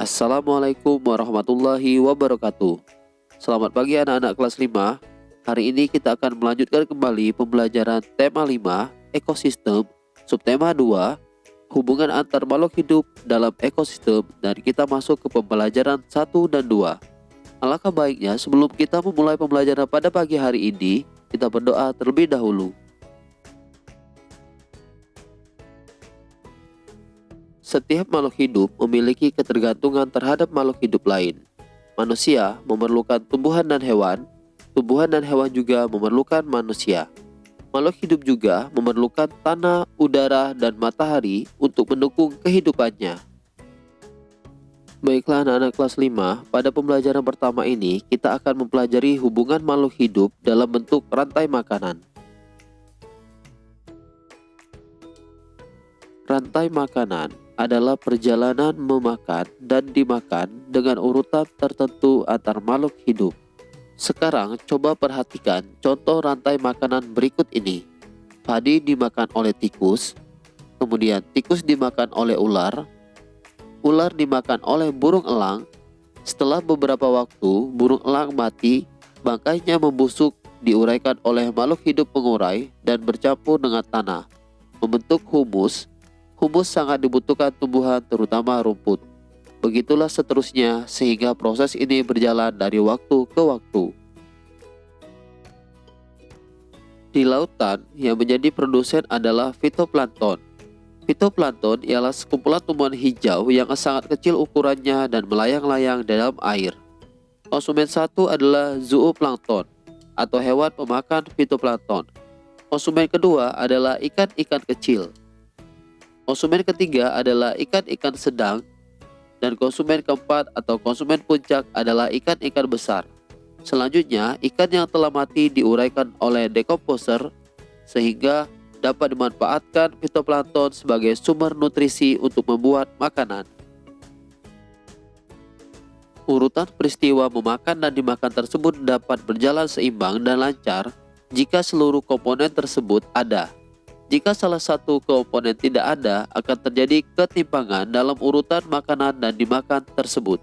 Assalamualaikum warahmatullahi wabarakatuh. Selamat pagi anak-anak kelas 5. Hari ini kita akan melanjutkan kembali pembelajaran tema 5, ekosistem, subtema 2, hubungan antar makhluk hidup dalam ekosistem, dan kita masuk ke pembelajaran 1 dan 2. Alangkah baiknya sebelum kita memulai pembelajaran pada pagi hari ini, kita berdoa terlebih dahulu. Setiap makhluk hidup memiliki ketergantungan terhadap makhluk hidup lain. Manusia memerlukan tumbuhan dan hewan juga memerlukan manusia. Makhluk hidup juga memerlukan tanah, udara, dan matahari untuk mendukung kehidupannya. Baiklah anak-anak kelas 5, pada pembelajaran pertama ini kita akan mempelajari hubungan makhluk hidup dalam bentuk rantai makanan. Rantai makanan adalah perjalanan memakan dan dimakan dengan urutan tertentu antar makhluk hidup. Sekarang coba perhatikan contoh rantai makanan berikut ini. Padi dimakan oleh tikus, kemudian tikus dimakan oleh ular, ular dimakan oleh burung elang. Setelah beberapa waktu, burung elang mati, bangkainya membusuk, diuraikan oleh makhluk hidup pengurai dan bercampur dengan tanah, membentuk humus. Humus sangat dibutuhkan tumbuhan, terutama rumput. Begitulah seterusnya sehingga proses ini berjalan dari waktu ke waktu. Di lautan, yang menjadi produsen adalah fitoplankton. Fitoplankton ialah sekumpulan tumbuhan hijau yang sangat kecil ukurannya dan melayang-layang dalam air. Konsumen satu adalah zooplankton atau hewan pemakan fitoplankton. Konsumen kedua adalah ikan-ikan kecil. Konsumen ketiga adalah ikan-ikan sedang, dan konsumen keempat atau konsumen puncak adalah ikan-ikan besar. Selanjutnya, ikan yang telah mati diuraikan oleh dekomposer sehingga dapat dimanfaatkan fitoplankton sebagai sumber nutrisi untuk membuat makanan. Urutan peristiwa memakan dan dimakan tersebut dapat berjalan seimbang dan lancar jika seluruh komponen tersebut ada. Jika salah satu komponen tidak ada, akan terjadi ketimpangan dalam urutan makanan dan dimakan tersebut.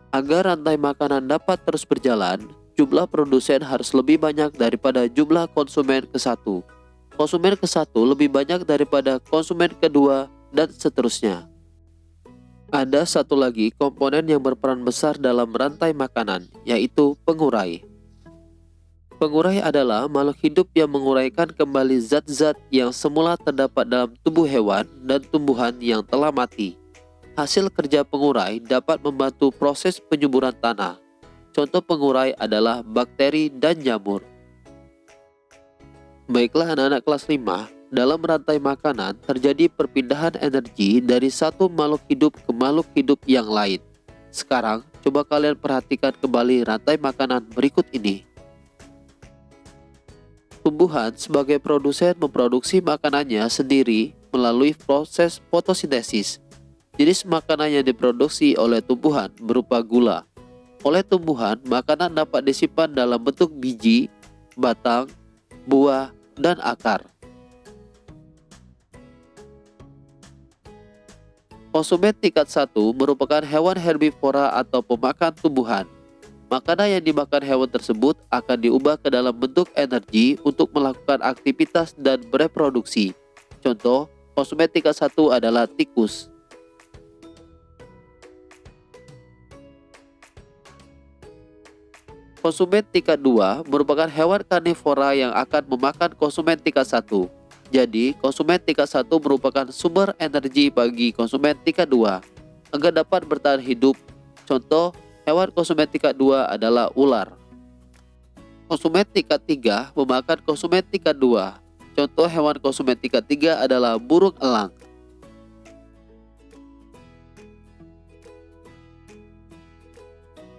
Agar rantai makanan dapat terus berjalan, jumlah produsen harus lebih banyak daripada jumlah konsumen ke satu. Konsumen ke satu lebih banyak daripada konsumen kedua, dan seterusnya. Ada satu lagi komponen yang berperan besar dalam rantai makanan, yaitu pengurai. Pengurai adalah makhluk hidup yang menguraikan kembali zat-zat yang semula terdapat dalam tubuh hewan dan tumbuhan yang telah mati. Hasil kerja pengurai dapat membantu proses penyuburan tanah. Contoh pengurai adalah bakteri dan jamur. Baiklah anak-anak kelas 5, dalam rantai makanan terjadi perpindahan energi dari satu makhluk hidup ke makhluk hidup yang lain. Sekarang, coba kalian perhatikan kembali rantai makanan berikut ini. Tumbuhan sebagai produsen memproduksi makanannya sendiri melalui proses fotosintesis. Jenis makanan yang diproduksi oleh tumbuhan berupa gula. Oleh tumbuhan, makanan dapat disimpan dalam bentuk biji, batang, buah, dan akar. Konsumen tingkat 1 merupakan hewan herbivora atau pemakan tumbuhan. Makanan yang dimakan hewan tersebut akan diubah ke dalam bentuk energi untuk melakukan aktivitas dan bereproduksi. Contoh, konsumen tingkat 1 adalah tikus. Konsumen tingkat 2 merupakan hewan karnivora yang akan memakan konsumen tingkat 1. Jadi, konsumen tingkat 1 merupakan sumber energi bagi konsumen tingkat 2 agar dapat bertahan hidup. Contoh, hewan konsumen tingkat 2 adalah ular. Konsumen tingkat 3 memakan konsumen tingkat 2. Contoh hewan konsumen tingkat 3 adalah burung elang.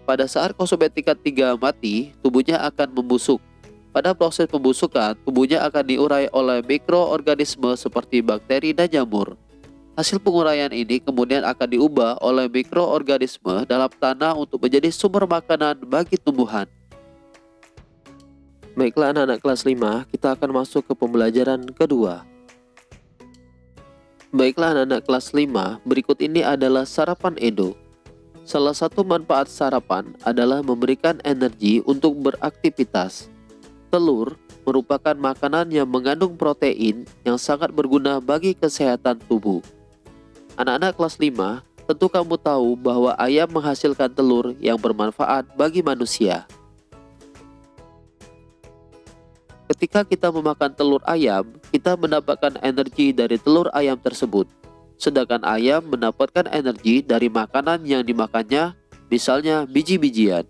Pada saat konsumen tingkat 3 mati, tubuhnya akan membusuk. Pada proses pembusukan, tubuhnya akan diurai oleh mikroorganisme seperti bakteri dan jamur. Hasil penguraian ini kemudian akan diubah oleh mikroorganisme dalam tanah untuk menjadi sumber makanan bagi tumbuhan. Baiklah anak-anak kelas 5, kita akan masuk ke pembelajaran kedua. Baiklah anak-anak kelas 5, berikut ini adalah sarapan Edo. Salah satu manfaat sarapan adalah memberikan energi untuk beraktivitas. Telur merupakan makanan yang mengandung protein yang sangat berguna bagi kesehatan tubuh. Anak-anak kelas 5, tentu kamu tahu bahwa ayam menghasilkan telur yang bermanfaat bagi manusia. Ketika kita memakan telur ayam, kita mendapatkan energi dari telur ayam tersebut. Sedangkan ayam mendapatkan energi dari makanan yang dimakannya, misalnya biji-bijian.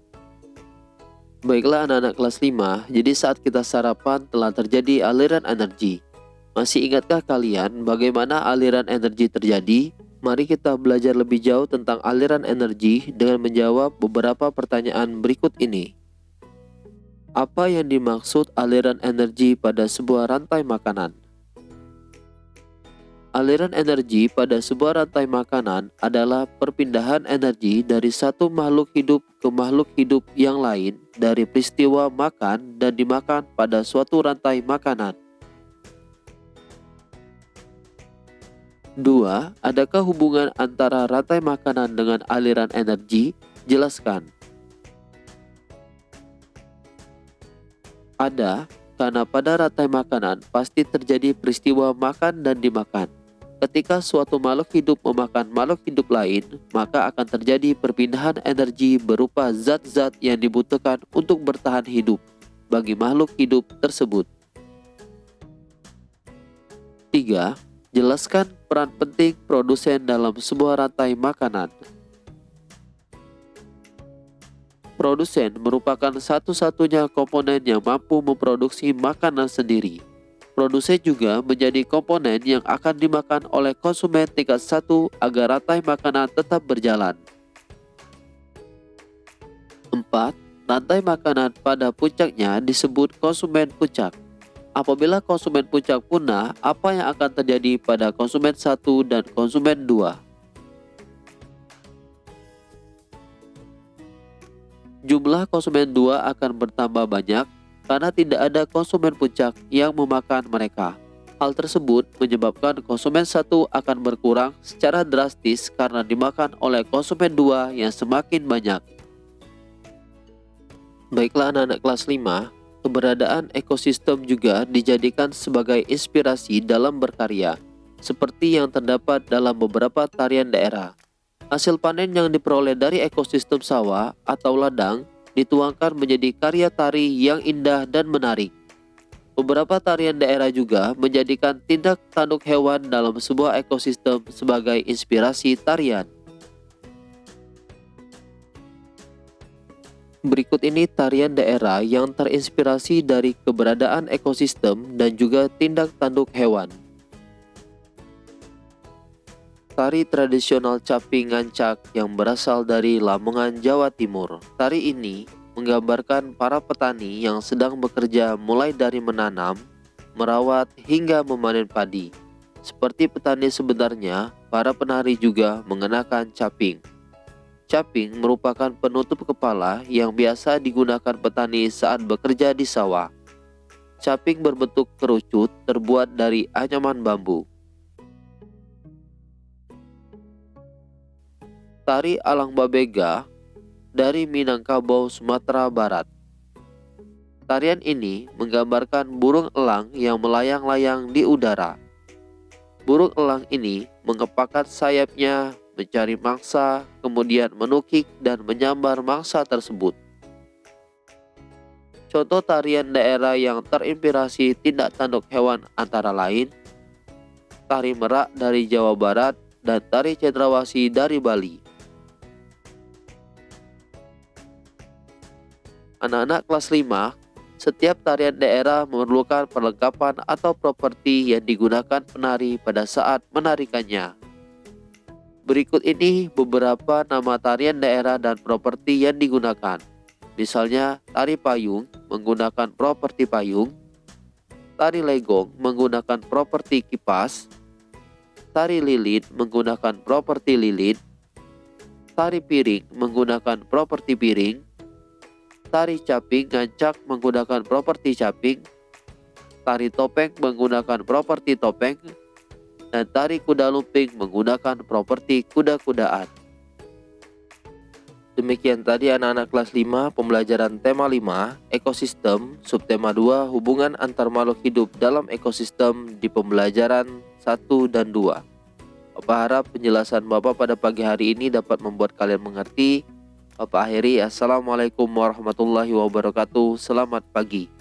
Baiklah anak-anak kelas 5, jadi saat kita sarapan telah terjadi aliran energi. Masih ingatkah kalian bagaimana aliran energi terjadi? Mari kita belajar lebih jauh tentang aliran energi dengan menjawab beberapa pertanyaan berikut ini. Apa yang dimaksud aliran energi pada sebuah rantai makanan? Aliran energi pada sebuah rantai makanan adalah perpindahan energi dari satu makhluk hidup ke makhluk hidup yang lain dari peristiwa makan dan dimakan pada suatu rantai makanan. 2. Adakah hubungan antara rantai makanan dengan aliran energi? Jelaskan. Ada, karena pada rantai makanan pasti terjadi peristiwa makan dan dimakan. Ketika suatu makhluk hidup memakan makhluk hidup lain, maka akan terjadi perpindahan energi berupa zat-zat yang dibutuhkan untuk bertahan hidup bagi makhluk hidup tersebut. 3. Jelaskan peran penting produsen dalam sebuah rantai makanan. Produsen merupakan satu-satunya komponen yang mampu memproduksi makanan sendiri. Produsen juga menjadi komponen yang akan dimakan oleh konsumen tingkat 1 agar rantai makanan tetap berjalan. 4. Rantai makanan pada puncaknya disebut konsumen puncak. Apabila konsumen puncak punah, apa yang akan terjadi pada konsumen 1 dan konsumen 2? Jumlah konsumen 2 akan bertambah banyak karena tidak ada konsumen puncak yang memakan mereka. Hal tersebut menyebabkan konsumen 1 akan berkurang secara drastis karena dimakan oleh konsumen 2 yang semakin banyak. Baiklah anak-anak kelas 5, keberadaan ekosistem juga dijadikan sebagai inspirasi dalam berkarya, seperti yang terdapat dalam beberapa tarian daerah. Hasil panen yang diperoleh dari ekosistem sawah atau ladang dituangkan menjadi karya tari yang indah dan menarik. Beberapa tarian daerah juga menjadikan tindak tanduk hewan dalam sebuah ekosistem sebagai inspirasi tarian. Berikut ini tarian daerah yang terinspirasi dari keberadaan ekosistem dan juga tindak tanduk hewan. Tari tradisional Caping Ngancak yang berasal dari Lamongan, Jawa Timur. Tari ini menggambarkan para petani yang sedang bekerja mulai dari menanam, merawat, hingga memanen padi. Seperti petani sebenarnya, para penari juga mengenakan caping. Caping merupakan penutup kepala yang biasa digunakan petani saat bekerja di sawah. Caping berbentuk kerucut terbuat dari anyaman bambu. Tari Alang Babega dari Minangkabau, Sumatera Barat. Tarian ini menggambarkan burung elang yang melayang-layang di udara. Burung elang ini mengepakkan sayapnya, mencari mangsa, kemudian menukik dan menyambar mangsa tersebut. Contoh tarian daerah yang terinspirasi tindak tanduk hewan antara lain Tari Merak dari Jawa Barat dan Tari Cendrawasih dari Bali. Anak-anak kelas 5, setiap tarian daerah memerlukan perlengkapan atau properti yang digunakan penari pada saat menarikannya. Berikut ini beberapa nama tarian daerah dan properti yang digunakan. Misalnya, tari payung menggunakan properti payung, tari legong menggunakan properti kipas, tari lilin menggunakan properti lilin, tari piring menggunakan properti piring, tari Caping Ngancak menggunakan properti caping, tari topeng menggunakan properti topeng, dan tarik kuda lumping menggunakan properti kuda-kudaan. Demikian tadi anak-anak kelas 5 pembelajaran tema 5 ekosistem, subtema 2 hubungan antar makhluk hidup dalam ekosistem di pembelajaran 1 dan 2. Bapak harap penjelasan Bapak pada pagi hari ini dapat membuat kalian mengerti. Bapak akhiri, Assalamualaikum warahmatullahi wabarakatuh. Selamat pagi.